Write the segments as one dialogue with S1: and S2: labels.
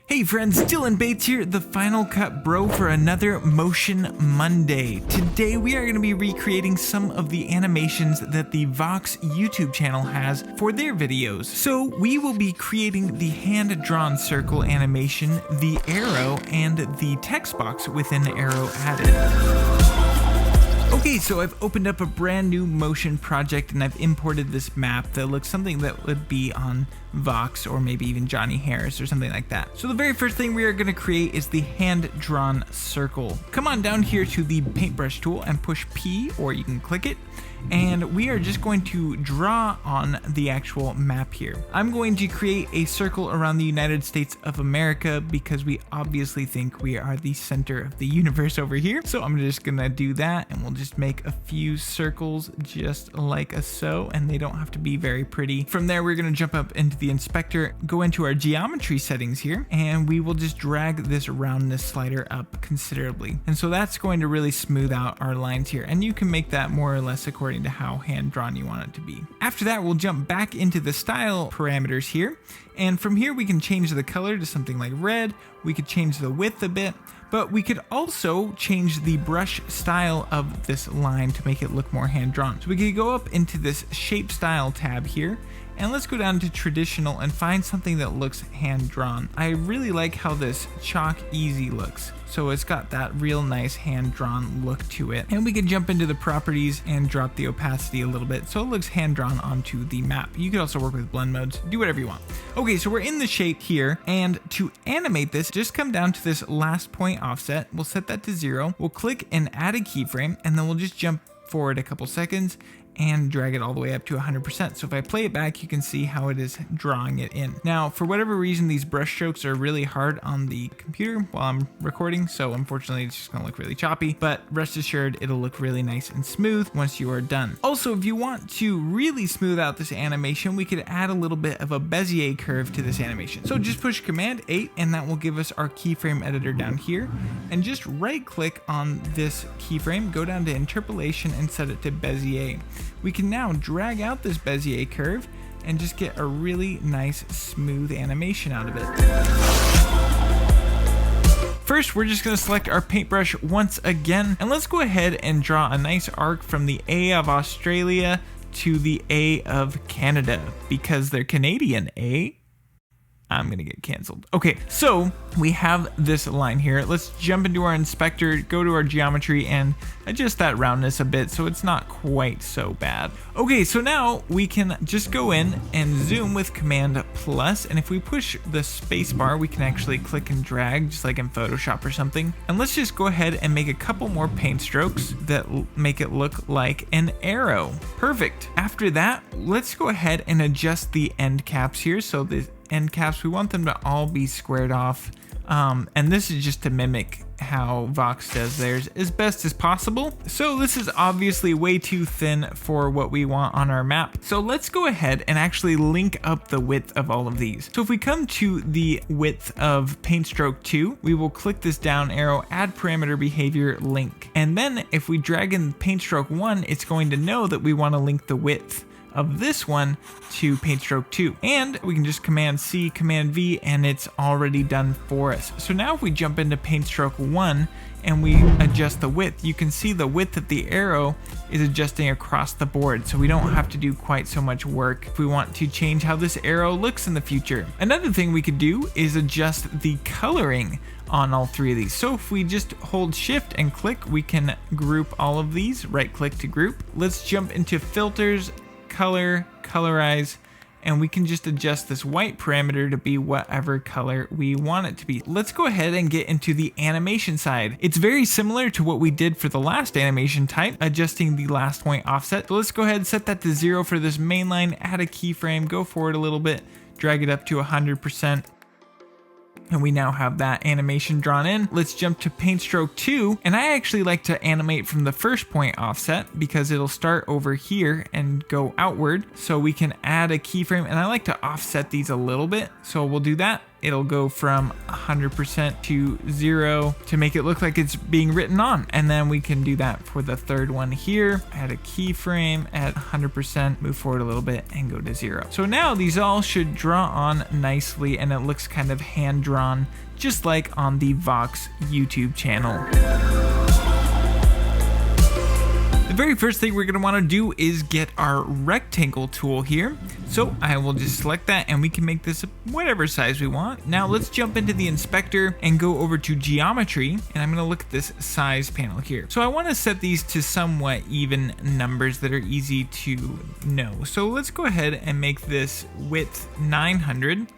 S1: Hey friends, Dylan Bates here, the Final Cut Bro for another Motion Monday. Today we are going to be recreating some of the animations that the Vox YouTube channel has for their videos. So we will be creating the hand-drawn circle animation, the arrow, and the text box within the arrow added. Okay, so I've opened up a brand new Motion project and I've imported this map that looks something that would be on Vox or maybe even Johnny Harris or something like that. So the very first thing we are going to create is the hand-drawn circle. Come on down here to the paintbrush tool and push P, or you can click it, and we are just going to draw on the actual map here. I'm going to create a circle around the United States of America because we obviously think we are the center of the universe over here. So I'm just gonna do that, and we'll just make a few circles just like so, and they don't have to be very pretty. From there, we're gonna jump up into the inspector, go into our geometry settings here, and we will just drag this roundness slider up considerably. And so that's going to really smooth out our lines here, and you can make that more or less according to how hand-drawn you want it to be. After that, we'll jump back into the style parameters here, and from here we can change the color to something like red. We could change the width a bit, but we could also change the brush style of this line to make it look more hand-drawn. So we could go up into this shape style tab here, and let's go down to traditional and find something that looks hand-drawn. I really like how this chalk easy looks. So it's got that real nice hand-drawn look to it. And we can jump into the properties and drop the opacity a little bit so it looks hand-drawn onto the map. You could also work with blend modes, do whatever you want. Okay, so we're in the shape here, and to animate this, just come down to this last point offset. We'll set that to 0. We'll click and add a keyframe, and then we'll just jump forward a couple seconds and drag it all the way up to 100%. So if I play it back, you can see how it is drawing it in. Now, for whatever reason, these brush strokes are really hard on the computer while I'm recording, so unfortunately it's just gonna look really choppy, but rest assured it'll look really nice and smooth once you are done. Also, if you want to really smooth out this animation, we could add a little bit of a Bezier curve to this animation. So just push Command 8 and that will give us our keyframe editor down here, and just right click on this keyframe, go down to interpolation and set it to Bezier. We can now drag out this Bezier curve and just get a really nice smooth animation out of it. First, we're just going to select our paintbrush once again, and let's go ahead and draw a nice arc from the A of Australia to the A of Canada, because they're Canadian, eh? I'm gonna get canceled. Okay, so we have this line here. Let's jump into our inspector, go to our geometry, and adjust that roundness a bit so it's not quite so bad. Okay, so now we can just go in and zoom with Command plus, and if we push the space bar, we can actually click and drag just like in Photoshop or something. And let's just go ahead and make a couple more paint strokes that make it look like an arrow. Perfect. After that, let's go ahead and adjust the end caps here. So the end caps, we want them to all be squared off, and this is just to mimic how Vox does theirs as best as possible. So this is obviously way too thin for what we want on our map, so let's go ahead and actually link up the width of all of these. So if we come to the width of paint stroke 2, we will click this down arrow, add parameter behavior link, and then if we drag in paint stroke 1, it's going to know that we want to link the width of this one to paint stroke 2, and we can just Command C, Command V, and it's already done for us. So now if we jump into paint stroke 1 and we adjust the width, you can see the width of the arrow is adjusting across the board, so we don't have to do quite so much work if we want to change how this arrow looks in the future. Another thing we could do is adjust the coloring on all three of these. So if we just hold shift and click, we can group all of these, right click to group. Let's jump into filters, color, colorize, and we can just adjust this white parameter to be whatever color we want it to be. Let's go ahead and get into the animation side. It's very similar to what we did for the last animation type, adjusting the last point offset. So let's go ahead and set that to 0 for this main line, add a keyframe, go forward a little bit, drag it up to 100%. And we now have that animation drawn in. Let's jump to paint stroke 2, and I actually like to animate from the first point offset because it'll start over here and go outward, so we can add a keyframe, and I like to offset these a little bit, so we'll do that. it'll go from 100% to 0 to make it look like it's being written on. And then we can do that for the third one here. Add a keyframe at 100%, move forward a little bit and go to 0. So now these all should draw on nicely and it looks kind of hand drawn, just like on the Vox YouTube channel. The very first thing we're going to want to do is get our rectangle tool here. So I will just select that and we can make this whatever size we want. Now let's jump into the inspector and go over to geometry, and I'm going to look at this size panel here. So I want to set these to somewhat even numbers that are easy to know. So let's go ahead and make this width 900.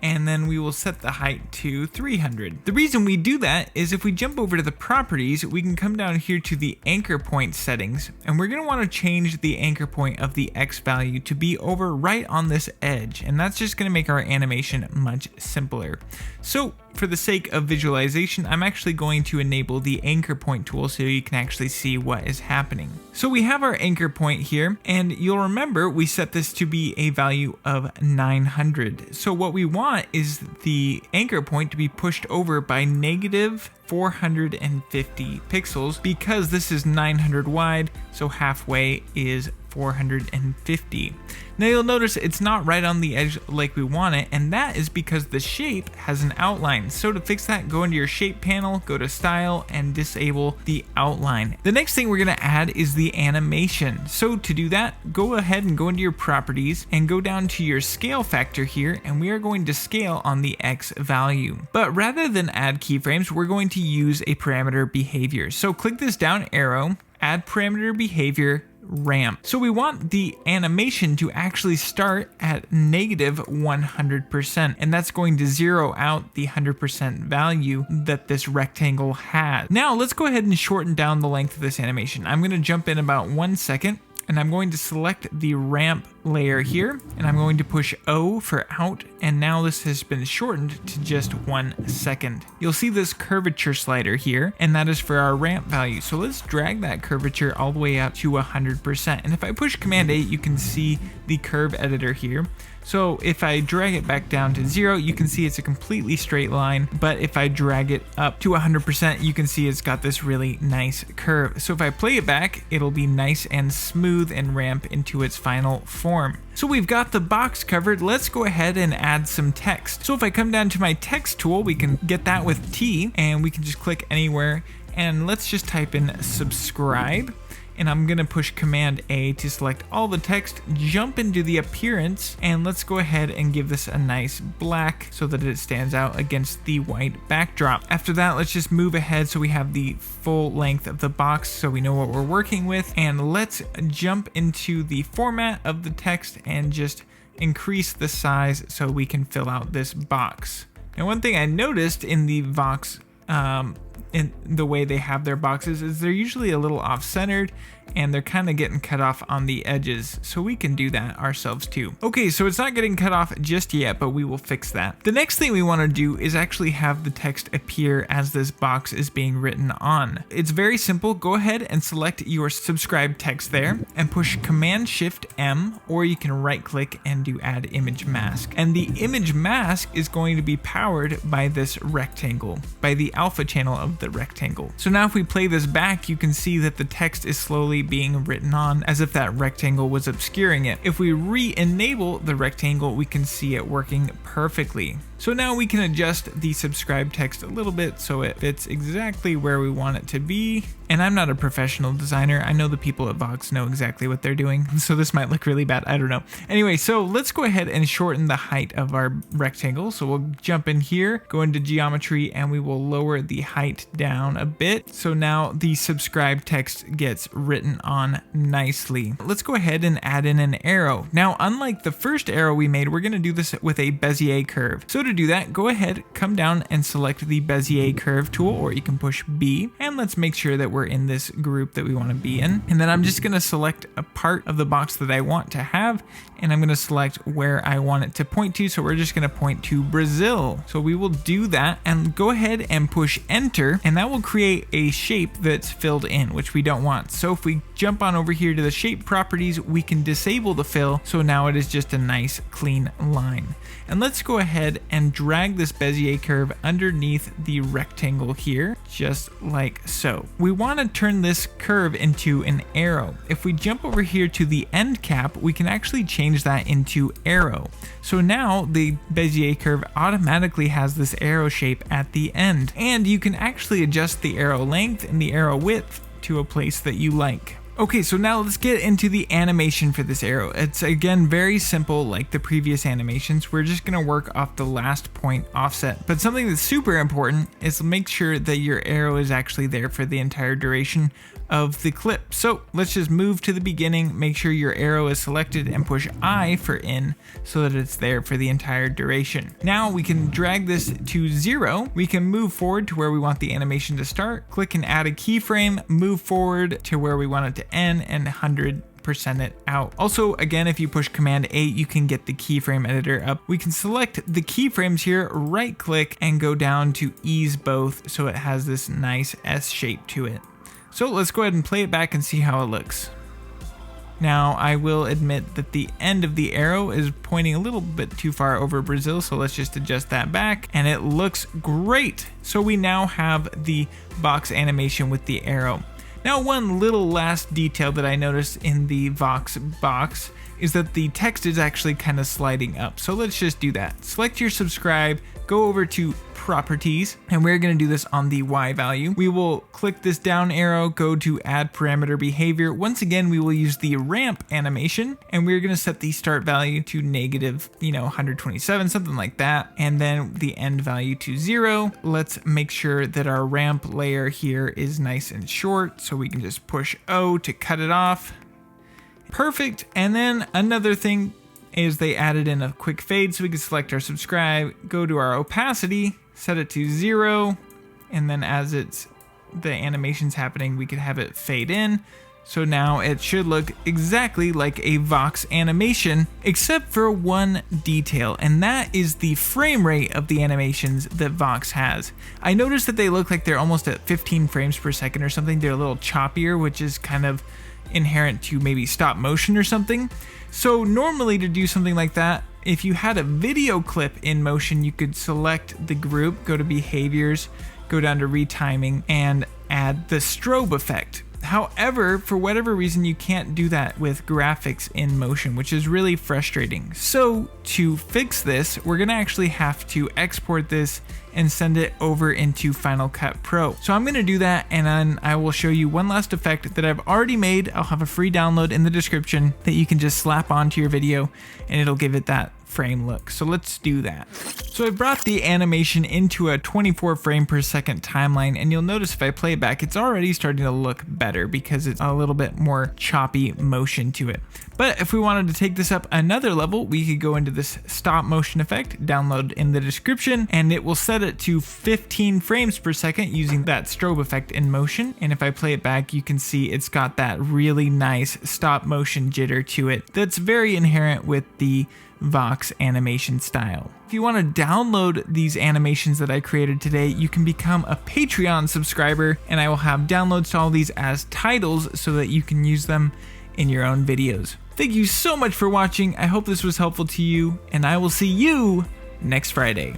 S1: And then we will set the height to 300. The reason we do that is if we jump over to the properties, we can come down here to the anchor point settings, and we're going to want to change the anchor point of the X value to be over right on this edge, and that's just going to make our animation much simpler. So for the sake of visualization, I'm actually going to enable the anchor point tool so you can actually see what is happening. So we have our anchor point here, and you'll remember we set this to be a value of 900. So what we want is the anchor point to be pushed over by negative 450 pixels because this is 900 wide, so halfway is 450. Now you'll notice it's not right on the edge like we want it, and that is because the shape has an outline. So to fix that, go into your shape panel, go to style, and disable the outline. The next thing we're going to add is the animation. So to do that, go ahead and go into your properties and go down to your scale factor here, and we are going to scale on the X value. But rather than add keyframes, we're going to use a parameter behavior. So click this down arrow, add parameter behavior, ramp. So we want the animation to actually start at negative 100%, and that's going to zero out the 100% value that this rectangle has. Now let's go ahead and shorten down the length of this animation. I'm going to jump in about 1 second, and I'm going to select the ramp layer here, and I'm going to push O for out, and now this has been shortened to just 1 second. You'll see this curvature slider here, and that is for our ramp value. So let's drag that curvature all the way up to 100%. And if I push Command 8, you can see the curve editor here. So if I drag it back down to 0, you can see it's a completely straight line, but if I drag it up to 100%, you can see it's got this really nice curve. So if I play it back, it'll be nice and smooth and ramp into its final form. So we've got the box covered. Let's go ahead and add some text. So if I come down to my text tool, we can get that with T, and we can just click anywhere, and let's just type in subscribe. And I'm gonna push Command A to select all the text, jump into the appearance, and let's go ahead and give this a nice black so that it stands out against the white backdrop. After that, let's just move ahead so we have the full length of the box so we know what we're working with, and let's jump into the format of the text and just increase the size so we can fill out this box. Now, one thing I noticed in the Vox in the way they have their boxes is they're usually a little off-centered and they're kind of getting cut off on the edges, so we can do that ourselves too. Okay, so it's not getting cut off just yet, but we will fix that. The next thing we want to do is actually have the text appear as this box is being written on. It's very simple. Go ahead and select your subscribe text there and push Command-Shift-M, or you can right-click and do Add Image Mask. And the image mask is going to be powered by this rectangle, by the alpha channel of the rectangle. So now if we play this back, you can see that the text is slowly being written on as if that rectangle was obscuring it. If we re-enable the rectangle, we can see it working perfectly. So now we can adjust the subscribe text a little bit so it fits exactly where we want it to be. And I'm not a professional designer. I know the people at Vox know exactly what they're doing, so this might look really bad. I don't know. Anyway, so let's go ahead and shorten the height of our rectangle. So we'll jump in here, go into geometry, and we will lower the height down a bit. So now the subscribe text gets written on nicely. Let's go ahead and add in an arrow. Now, unlike the first arrow we made, we're gonna do this with a Bezier curve. So to do that, go ahead, come down and select the Bezier curve tool, or you can push B, and let's make sure that we're in this group that we want to be in. And then I'm just going to select a part of the box that I want to have, and I'm going to select where I want it to point to. So we're just going to point to Brazil. So we will do that and go ahead and push enter, and that will create a shape that's filled in, which we don't want. So if we jump on over here to the shape properties, we can disable the fill. So now it is just a nice clean line. And let's go ahead and and drag this Bezier curve underneath the rectangle here, just like so. We want to turn this curve into an arrow. If we jump over here to the end cap, we can actually change that into arrow. So now the Bezier curve automatically has this arrow shape at the end, and you can actually adjust the arrow length and the arrow width to a place that you like. Okay, so now let's get into the animation for this arrow. It's again very simple like the previous animations. We're just gonna work off the last point offset. But something that's super important is make sure that your arrow is actually there for the entire duration of the clip. So let's just move to the beginning, make sure your arrow is selected and push I for in so that it's there for the entire duration. Now we can drag this to 0. We can move forward to where we want the animation to start, click and add a keyframe, move forward to where we want it to end, and 100% it out. Also, again, if you push Command 8, you can get the keyframe editor up. We can select the keyframes here, right click, and go down to ease both so it has this nice S shape to it. So let's go ahead and play it back and see how it looks. Now I will admit that the end of the arrow is pointing a little bit too far over Brazil, so let's just adjust that back, and it looks great. So we now have the box animation with the arrow. Now one little last detail that I noticed in the Vox box is that the text is actually kind of sliding up. So let's just do that. Select your subscribe, go over to properties, and we're going to do this on the Y value. We will click this down arrow, go to add parameter behavior. Once again, we will use the ramp animation, and we're going to set the start value to negative, 127, something like that. And then the end value to 0. Let's make sure that our ramp layer here is nice and short. So we can just push O to cut it off. Perfect. And then another thing is they added in a quick fade, so we can select our subscribe, go to our opacity, set it to 0, and then as the animation's happening, we could have it fade in. So now it should look exactly like a Vox animation, except for one detail, and that is the frame rate of the animations that Vox has. I noticed that they look like they're almost at 15 frames per second or something. They're a little choppier, which is kind of inherent to maybe stop motion or something. So normally to do something like that, if you had a video clip in motion, you could select the group, go to behaviors, go down to retiming, and add the strobe effect. However, for whatever reason, you can't do that with graphics in motion, which is really frustrating. So to fix this, we're gonna actually have to export this and send it over into Final Cut Pro. So I'm gonna do that, and then I will show you one last effect that I've already made. I'll have a free download in the description that you can just slap onto your video, and it'll give it that frame look. So let's do that. So I brought the animation into a 24 frame per second timeline, and you'll notice if I play it back, it's already starting to look better because it's a little bit more choppy motion to it. But if we wanted to take this up another level, we could go into this stop motion effect, download in the description, and it will set it to 15 frames per second using that strobe effect in motion. And if I play it back, you can see it's got that really nice stop motion jitter to it that's very inherent with the Vox animation style. If you want to download these animations that I created today, you can become a Patreon subscriber, and I will have downloads to all these as titles so that you can use them in your own videos. Thank you so much for watching. I hope this was helpful to you, and I will see you next Friday.